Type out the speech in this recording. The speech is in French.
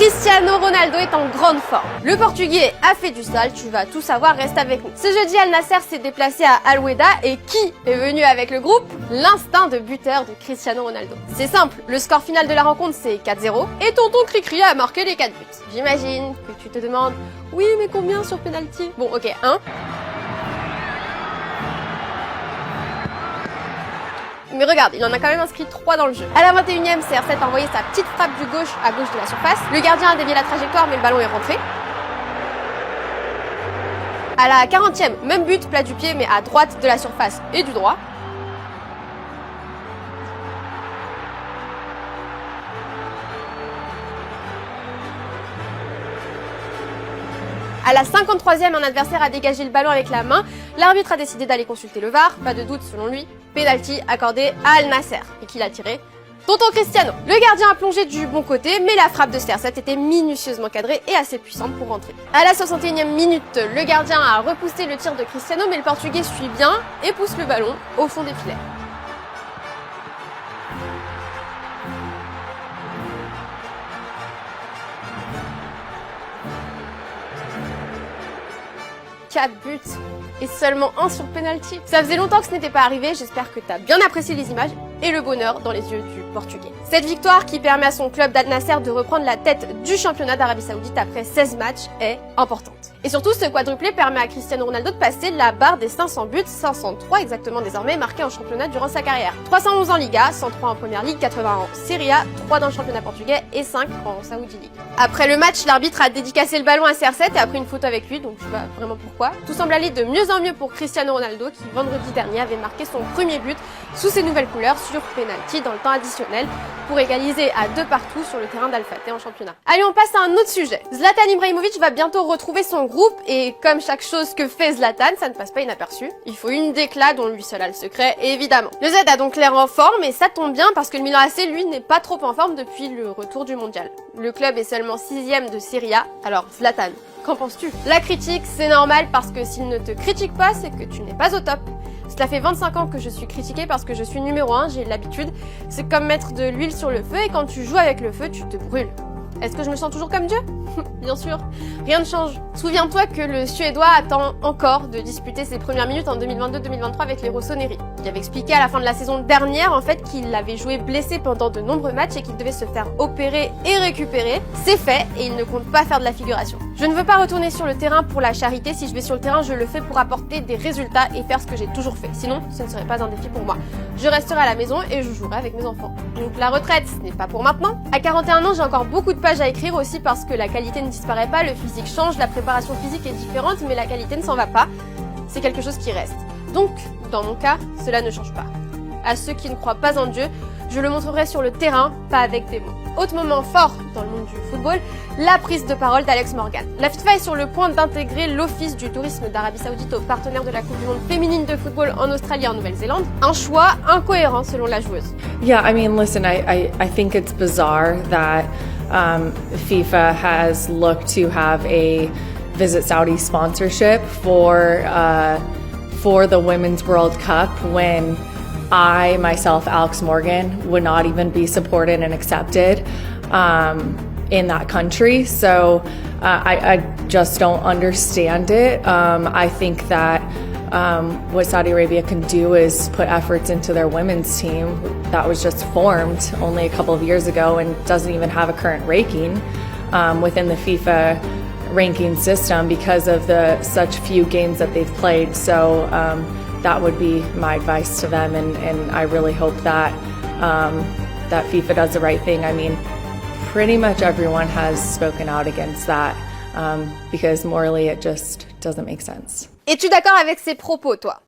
Cristiano Ronaldo est en grande forme. Le Portugais a fait du sale, tu vas tout savoir, reste avec nous. Ce jeudi, Al Nassr s'est déplacé à Al Wehda et qui est venu avec le groupe? L'instinct de buteur de Cristiano Ronaldo. C'est simple, le score final de la rencontre c'est 4-0 et tonton Cricri a marqué les 4 buts. J'imagine que tu te demandes, oui mais combien sur penalty? Bon ok, 1. Mais regarde, il en a quand même inscrit 3 dans le jeu. À la 21e, CR7 a envoyé sa petite frappe du gauche à gauche de la surface. Le gardien a dévié la trajectoire mais le ballon est rentré. À la 40e, même but, plat du pied mais à droite de la surface et du droit. À la 53e, un adversaire a dégagé le ballon avec la main. L'arbitre a décidé d'aller consulter le VAR. Pas de doute selon lui. Penalty accordé à Al Nassr. Et qui l'a tiré? Tonton Cristiano. Le gardien a plongé du bon côté, mais la frappe de CR7 était minutieusement cadrée et assez puissante pour rentrer. À la 61e minute, le gardien a repoussé le tir de Cristiano, mais le Portugais suit bien et pousse le ballon au fond des filets. Quatre buts et seulement 1 sur penalty. Ça faisait longtemps que ce n'était pas arrivé, j'espère que t'as bien apprécié les images et le bonheur dans les yeux du Portugais. Cette victoire qui permet à son club d'Al Nassr de reprendre la tête du championnat d'Arabie Saoudite après 16 matchs est importante. Et surtout, ce quadruplé permet à Cristiano Ronaldo de passer la barre des 500 buts, 503 exactement désormais, marqués en championnat durant sa carrière. 311 en Liga, 103 en Première Ligue, 80 en Serie A, 3 dans le championnat portugais et 5 en Saudi League. Après le match, l'arbitre a dédicacé le ballon à CR7 et a pris une photo avec lui, donc je sais pas vraiment pourquoi. Tout semble aller de mieux en mieux pour Cristiano Ronaldo qui vendredi dernier avait marqué son premier but sous ses nouvelles couleurs sur penalty dans le temps additionnel pour égaliser à 2 partout sur le terrain d'Al Fateh en championnat. Allez, on passe à un autre sujet. Zlatan Ibrahimovic va bientôt retrouver son groupe et comme chaque chose que fait Zlatan, ça ne passe pas inaperçu. Il faut une déclat dont lui seul a le secret, évidemment. Le Z a donc l'air en forme et ça tombe bien parce que le Milan AC, lui, n'est pas trop en forme depuis le retour du mondial. Le club est seulement 6e de Serie A, alors Zlatan, qu'en penses-tu? La critique, c'est normal parce que s'il ne te critique pas, c'est que tu n'es pas au top. Cela fait 25 ans que je suis critiquée parce que je suis numéro 1, j'ai l'habitude. C'est comme mettre de l'huile sur le feu et quand tu joues avec le feu, tu te brûles. Est-ce que je me sens toujours comme Dieu? Bien sûr, rien ne change. Souviens-toi que le Suédois attend encore de disputer ses premières minutes en 2022-2023 avec les Rossoneri. Il avait expliqué à la fin de la saison dernière en fait qu'il avait joué blessé pendant de nombreux matchs et qu'il devait se faire opérer et récupérer. C'est fait et il ne compte pas faire de la figuration. Je ne veux pas retourner sur le terrain pour la charité. Si je vais sur le terrain, je le fais pour apporter des résultats et faire ce que j'ai toujours fait. Sinon, ce ne serait pas un défi pour moi. Je resterai à la maison et je jouerai avec mes enfants. Donc la retraite, ce n'est pas pour maintenant. À 41 ans, j'ai encore beaucoup de pages à écrire aussi parce que la qualité ne disparaît pas, le physique change, la préparation physique est différente, mais la qualité ne s'en va pas. C'est quelque chose qui reste. Donc, dans mon cas, cela ne change pas. À ceux qui ne croient pas en Dieu, je le montrerai sur le terrain, pas avec des mots. Autre moment fort dans le monde du football, la prise de parole d'Alex Morgan. La FIFA est sur le point d'intégrer l'Office du tourisme d'Arabie Saoudite aux partenaires de la Coupe du monde féminine de football en Australie et en Nouvelle-Zélande. Un choix incohérent selon la joueuse. Yeah, I mean, listen, I think it's bizarre that FIFA has looked to have a Visit Saudi sponsorship for the Women's World Cup when I, myself, Alex Morgan, would not even be supported and accepted in that country. So I just don't understand it. I think that what Saudi Arabia can do is put efforts into their women's team that was just formed only a couple of years ago and doesn't even have a current ranking within the FIFA ranking system because of the such few games that they've played. So that would be my advice to them, and I really hope that that FIFA does the right thing. I mean, pretty much everyone has spoken out against that because morally it just doesn't make sense. Es-tu d'accord avec ces propos, toi?